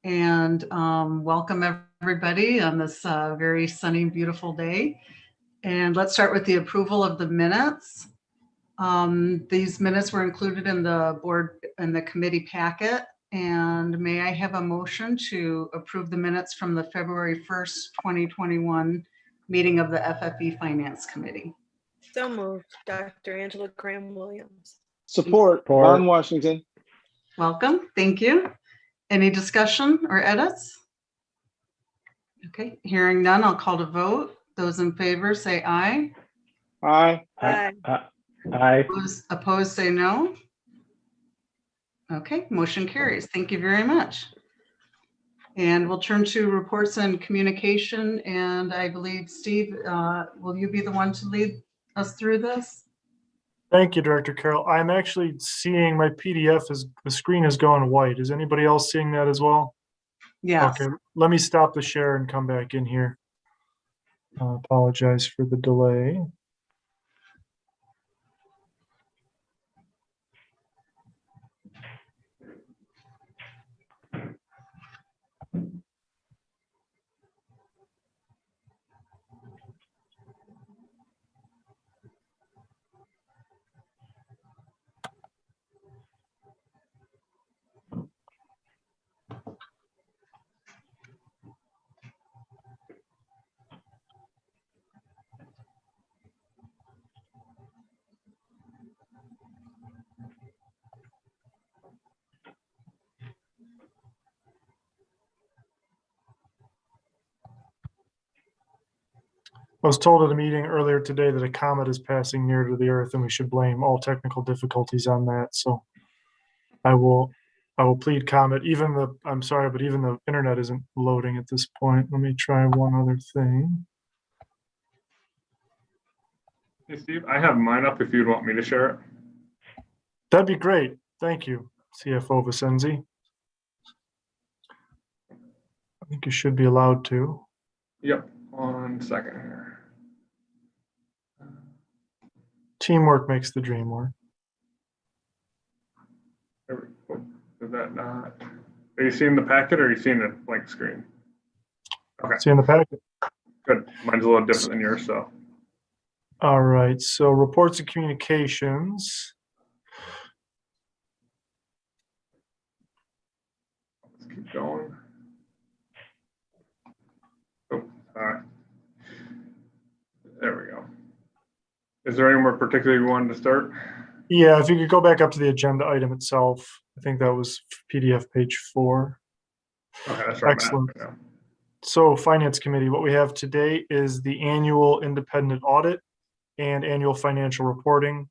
and welcome everybody on this very sunny, beautiful day. And let's start with the approval of the minutes. These minutes were included in the board and the committee packet. And may I have a motion to approve the minutes from the February 1st, 2021 meeting of the FFE Finance Committee? So moved, Dr. Angela Graham-Williams. Support, Ron Washington. Welcome, thank you. Any discussion or edits? Okay, hearing none, I'll call to vote. Those in favor say aye. Aye. Aye. Opposed say no. Okay, motion carries. Thank you very much. And we'll turn to reports and communication. And I believe, Steve, will you be the one to lead us through this? Thank you, Director Carroll. I'm actually seeing my PDF is the screen is going white. Is anybody else seeing that as well? Yes. Okay, let me stop the share and come back in here. Apologize for the delay. I was told at a meeting earlier today that a comet is passing near to the Earth and we should blame all technical difficulties on that. So I will plead comet. I'm sorry, but even the internet isn't loading at this point. Let me try one other thing. Hey, Steve, I have mine up if you'd want me to share it. That'd be great. Thank you, CFO Vicenzi. I think you should be allowed to. Yep, 1 second here. Teamwork makes the dream work. There we go. Is that not? Are you seeing the packet or are you seeing the blank screen? Okay. See in the packet. Good. Mine's a little different than yours, so. All right. So reports and communications. Let's keep going. Oh, sorry. There we go. Is there anywhere particularly you wanted to start? Yeah, if you could go back up to the agenda item itself. I think that was PDF page 4. Okay, that's right. Excellent. So Finance Committee, what we have today is the annual independent audit and annual financial reporting.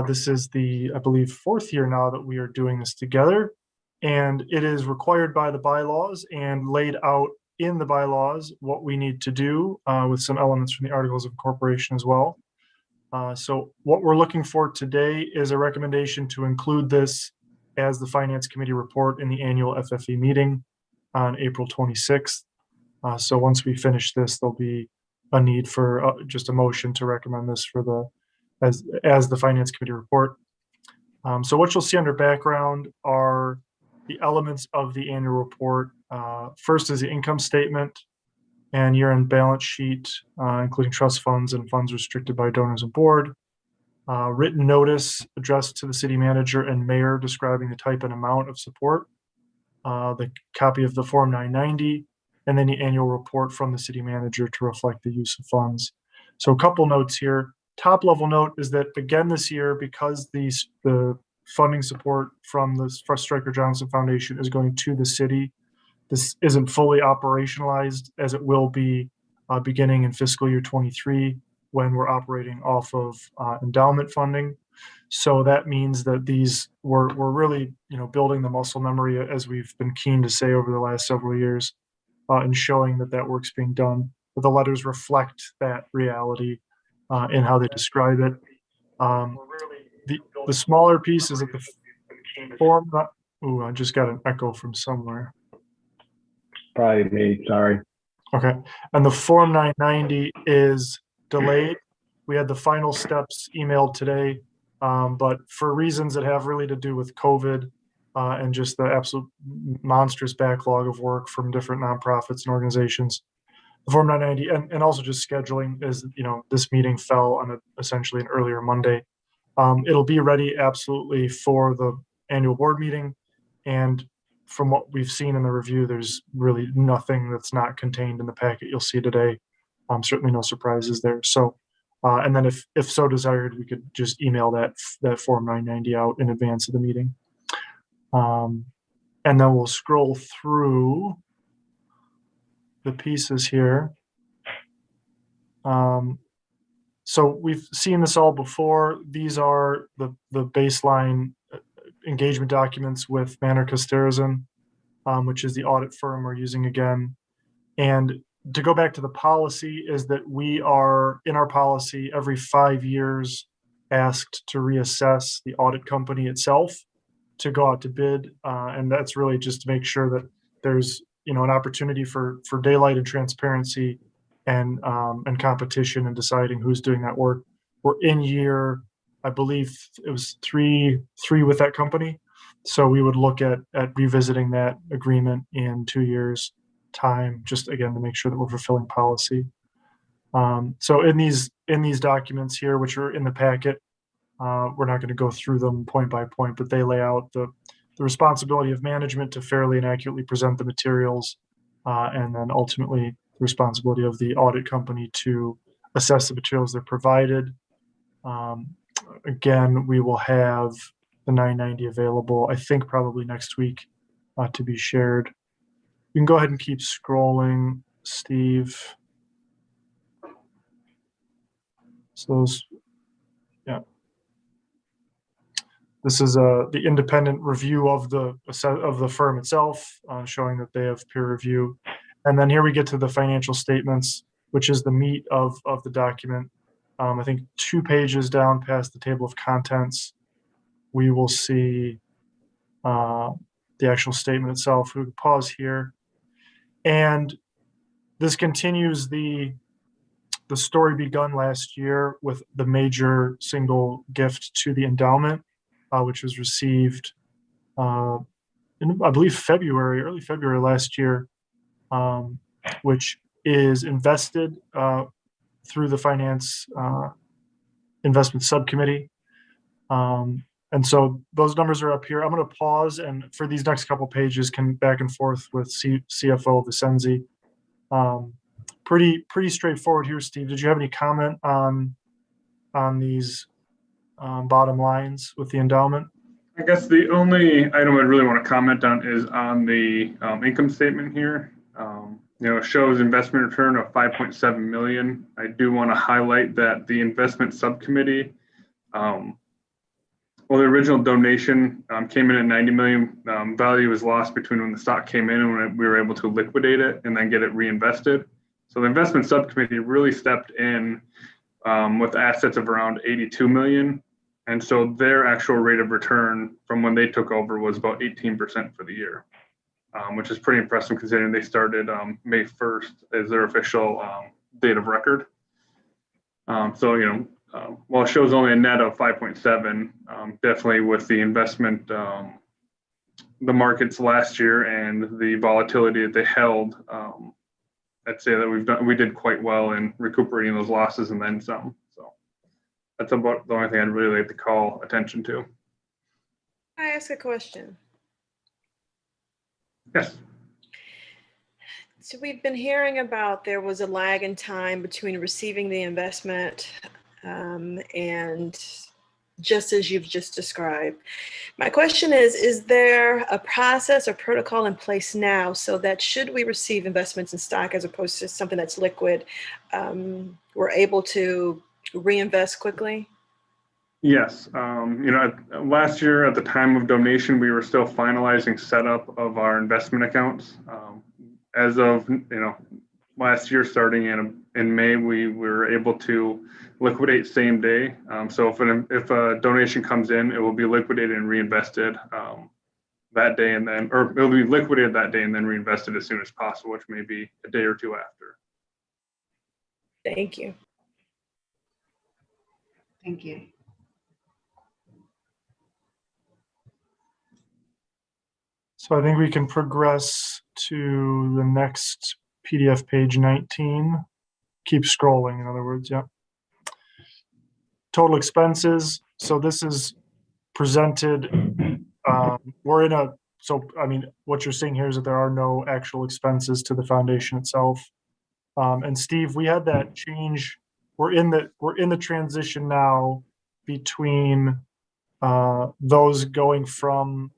This is the, I believe, 4th year now that we are doing this together. And it is required by the bylaws and laid out in the bylaws what we need to do with some elements from the Articles of Incorporation as well. So what we're looking for today is a recommendation to include this as the Finance Committee report in the annual FFE meeting on April 26th. So once we finish this, there'll be a need for just a motion to recommend this for the as the Finance Committee report. So what you'll see under background are the elements of the annual report. First is the income statement and year-end balance sheet, including trust funds and funds restricted by donors and board. Written notice addressed to the city manager and mayor describing the type and amount of support. The copy of the Form 990, and then the annual report from the city manager to reflect the use of funds. So a couple notes here. Top level note is that again this year, because the funding support from the Stryker Johnson Foundation is going to the city, this isn't fully operationalized as it will be beginning in fiscal year 23 when we're operating off of endowment funding. So that means that these we're really building the muscle memory, as we've been keen to say over the last several years, and showing that work's being done. But the letters reflect that reality in how they describe it. The smaller piece is that the form. I just got an echo from somewhere. Probably me, sorry. Okay, and the Form 990 is delayed. We had the final steps emailed today, but for reasons that have really to do with COVID, and just the absolute monstrous backlog of work from different nonprofits and organizations. The Form 990, and also just scheduling is, this meeting fell on essentially an earlier Monday. It'll be ready absolutely for the annual board meeting. And from what we've seen in the review, there's really nothing that's not contained in the packet you'll see today. Certainly no surprises there. So, and then if so desired, we could just email that Form 990 out in advance of the meeting. And then we'll scroll through the pieces here. So we've seen this all before. These are the baseline engagement documents with Manor Casterison, which is the audit firm we're using again. And to go back to the policy is that we are in our policy every 5 years asked to reassess the audit company itself to go out to bid. And that's really just to make sure that there's, an opportunity for daylight and transparency and competition and deciding who's doing that work. We're in year, I believe it was three with that company. So we would look at revisiting that agreement in 2 years time, just again, to make sure that we're fulfilling policy. So in these documents here, which are in the packet, we're not going to go through them point by point, but they lay out the responsibility of management to fairly and accurately present the materials, and then ultimately the responsibility of the audit company to assess the materials they're provided. Again, we will have the 990 available, I think probably next week, to be shared. You can go ahead and keep scrolling, Steve. So those, yeah. This is the independent review of the firm itself, showing that they have peer review. And then here we get to the financial statements, which is the meat of the document. I think 2 pages down past the table of contents, we will see the actual statement itself. We can pause here. And this continues the story begun last year with the major single gift to the endowment, which was received in, I believe, early February last year, which is invested through the Finance Investment Subcommittee. And so those numbers are up here. I'm going to pause, and for these next couple pages, can back and forth with CFO Vicenzi. Pretty straightforward here, Steve. Did you have any comment on these bottom lines with the endowment? I guess the only item I'd really want to comment on is on the income statement here. It shows investment return of 5.7 million. I do want to highlight that the investment subcommittee, the original donation came in at 90 million. Value was lost between when the stock came in and when we were able to liquidate it and then get it reinvested. So the investment subcommittee really stepped in with assets of around 82 million. And so their actual rate of return from when they took over was about 18% for the year, which is pretty impressive considering they started May 1st as their official date of record. While it shows only a net of 5.7, definitely with the investment, the markets last year and the volatility that they held, I'd say that we did quite well in recuperating those losses and then some. So that's about the only thing I'd really like to call attention to. Can I ask a question? Yes. So we've been hearing about there was a lag in time between receiving the investment and just as you've just described. My question is there a process or protocol in place now so that should we receive investments in stock as opposed to something that's liquid, we're able to reinvest quickly? Yes. Last year at the time of donation, we were still finalizing setup of our investment accounts. As of, last year, starting in May, we were able to liquidate same day. So if a donation comes in, it will be liquidated and reinvested that day, or it'll be liquidated that day and then reinvested as soon as possible, which may be a day or two after. Thank you. Thank you. So I think we can progress to the next PDF, page 19. Keep scrolling, in other words, yeah. Total expenses. So this is presented, we're in a, so I mean, what you're seeing here is that there are no actual expenses to the foundation itself. And Steve, we had that change. We're in the transition now between those going from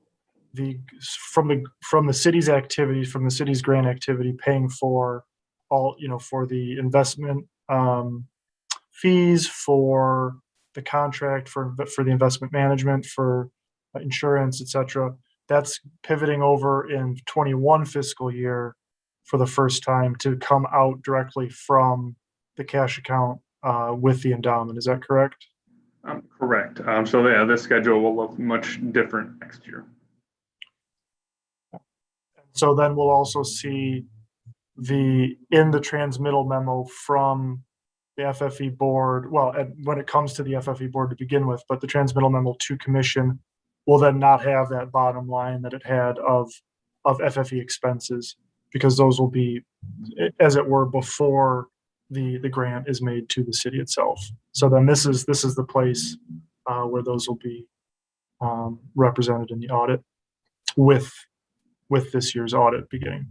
the city's activities, from the city's grant activity, paying for all, for the investment fees, for the contract, for the investment management, for insurance, etc. That's pivoting over in 21 fiscal year for the first time to come out directly from the cash account with the endowment. Is that correct? Correct. So yeah, this schedule will look much different next year. So then we'll also see in the transmittal memo from the FFE board, well, when it comes to the FFE board to begin with, but the transmittal memo to commission will then not have that bottom line that it had of FFE expenses, because those will be, as it were, before the grant is made to the city itself. So then this is the place where those will be represented in the audit with this year's audit beginning.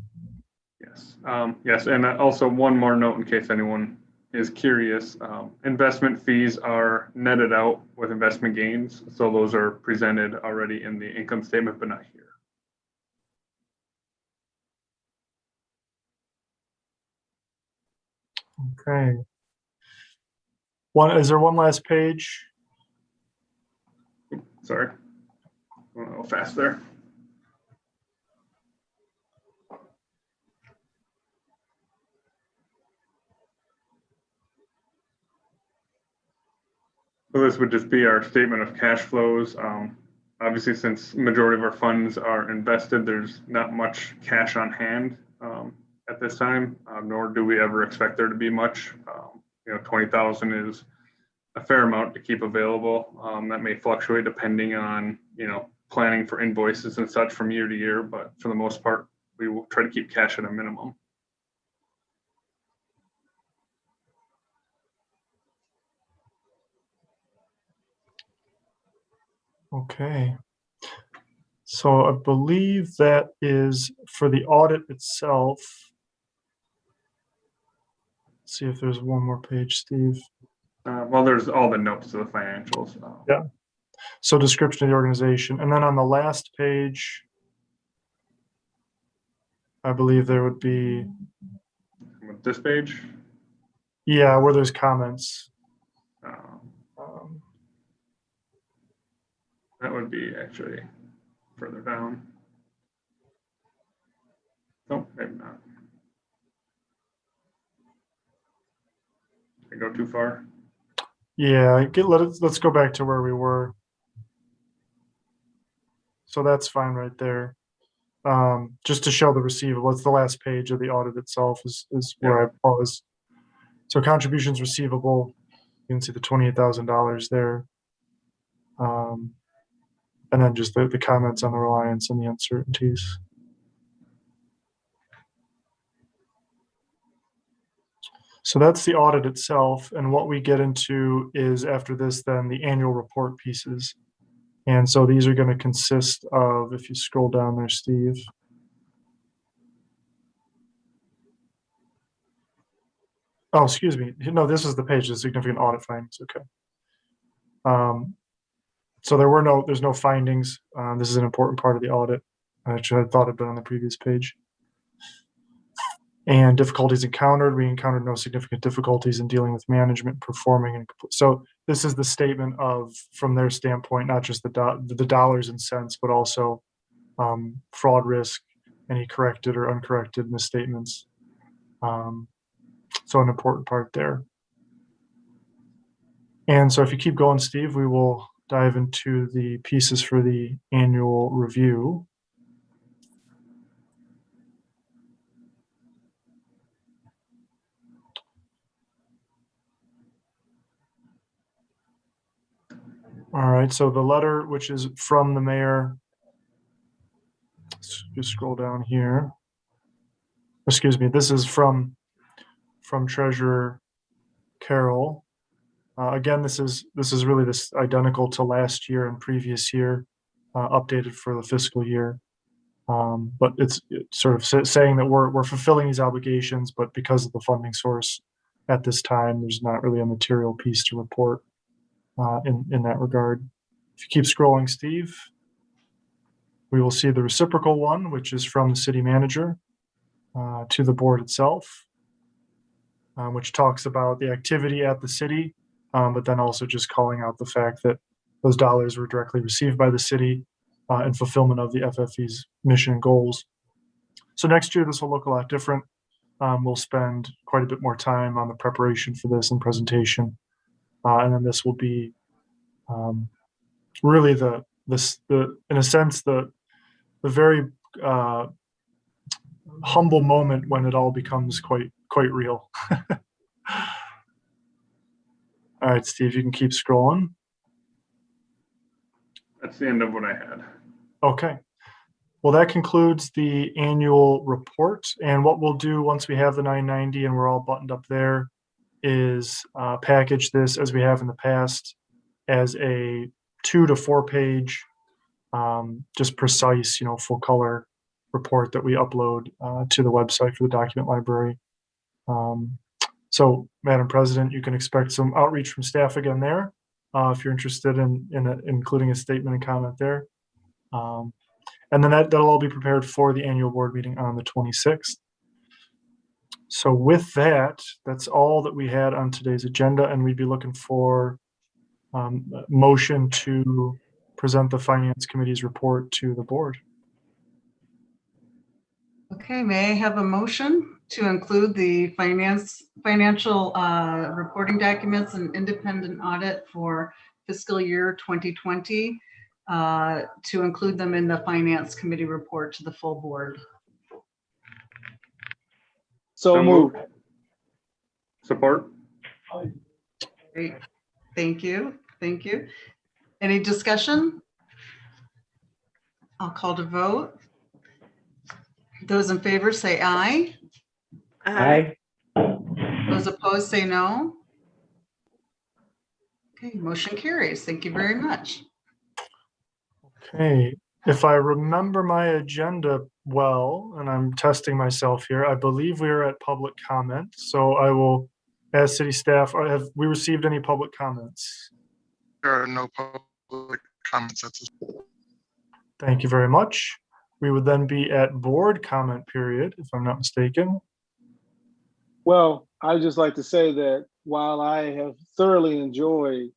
Yes. Yes. And also one more note in case anyone is curious, investment fees are netted out with investment gains. So those are presented already in the income statement, but not here. Okay. Is there one last page? Sorry. Went a little fast there. So this would just be our statement of cash flows. Obviously, since majority of our funds are invested, there's not much cash on hand at this time, nor do we ever expect there to be much. 20,000 is a fair amount to keep available. That may fluctuate depending on, planning for invoices and such from year to year, but for the most part, we will try to keep cash at a minimum. Okay. So I believe that is for the audit itself. Let's see if there's one more page, Steve. Well, there's all the notes to the financials. Yeah. So description of the organization. And then on the last page, I believe there would be. This page? Yeah, where there's comments. That would be actually further down. Nope, maybe not. Did I go too far? Yeah, let's go back to where we were. So that's fine right there. Just to show the receivable, it's the last page of the audit itself is where I paused. So contributions receivable, you can see the $28,000 there. And then just the comments on the reliance and the uncertainties. So that's the audit itself. And what we get into is, after this, then the annual report pieces. And so these are going to consist of, if you scroll down there, Steve. Oh, excuse me. No, this is the page, the significant audit findings. Okay. So there's no findings. This is an important part of the audit. Actually, I thought it'd been on the previous page. And difficulties encountered. We encountered no significant difficulties in dealing with management, performing, and so this is the statement from their standpoint, not just the dollars and cents, but also fraud risk, any corrected or uncorrected misstatements. So an important part there. And so if you keep going, Steve, we will dive into the pieces for the annual review. All right, so the letter, which is from the mayor, you scroll down here. Excuse me, this is from Treasurer Carroll. Again, this is really this identical to last year and previous year, updated for the fiscal year. But it's sort of saying that we're fulfilling these obligations, but because of the funding source at this time, there's not really a material piece to report in that regard. If you keep scrolling, Steve, we will see the reciprocal one, which is from the city manager to the board itself, which talks about the activity at the city, but then also just calling out the fact that those dollars were directly received by the city in fulfillment of the FFE's mission and goals. So next year, this will look a lot different. We'll spend quite a bit more time on the preparation for this and presentation. And then this will be really in a sense, the very humble moment when it all becomes quite real. All right, Steve, you can keep scrolling. That's the end of what I had. Okay. Well, that concludes the annual report. And what we'll do once we have the 990 and we're all buttoned up there is package this as we have in the past as a 2 to 4 page, just precise, full color report that we upload to the website for the document library. So, Madam President, you can expect some outreach from staff again there if you're interested in including a statement and comment there. And then that'll all be prepared for the annual board meeting on the 26th. So with that, that's all that we had on today's agenda, and we'd be looking for a motion to present the Finance Committee's report to the board. Okay, may I have a motion to include the financial reporting documents and independent audit for fiscal year 2020 to include them in the Finance Committee report to the full board? So moved. Support. Great, thank you. Any discussion? I'll call to vote. Those in favor say aye. Aye. Those opposed say no. Okay, motion carries. Thank you very much. Okay, if I remember my agenda well, and I'm testing myself here, I believe we are at public comment. So I will ask city staff, have we received any public comments? There are no public comments at this point. Thank you very much. We would then be at board comment period, if I'm not mistaken. Well, I'd just like to say that while I have thoroughly enjoyed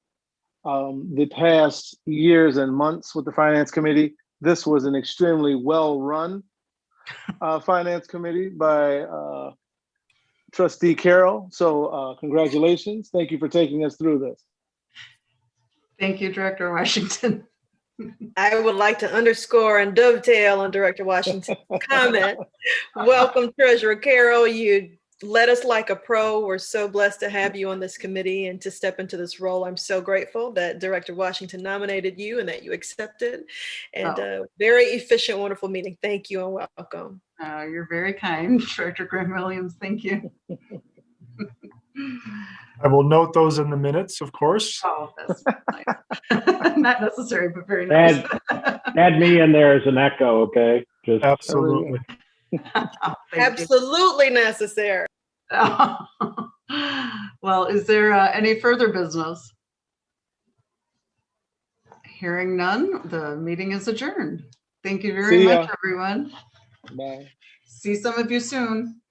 the past years and months with the Finance Committee, this was an extremely well-run Finance Committee by Trustee Carroll. So congratulations. Thank you for taking us through this. Thank you, Director Washington. I would like to underscore and dovetail on Director Washington's comment. Welcome, Treasurer Carroll. You led us like a pro. We're so blessed to have you on this committee and to step into this role. I'm so grateful that Director Washington nominated you and that you accepted. And very efficient, wonderful meeting. Thank you and welcome. You're very kind, Director Graham-Williams. Thank you. I will note those in the minutes, of course. Oh, that's nice. Not necessary, but very nice. Add me in there as an echo, okay? Just Absolutely. Absolutely necessary. Well, is there any further business? Hearing none, the meeting is adjourned. Thank you very much, everyone. Bye. See some of you soon.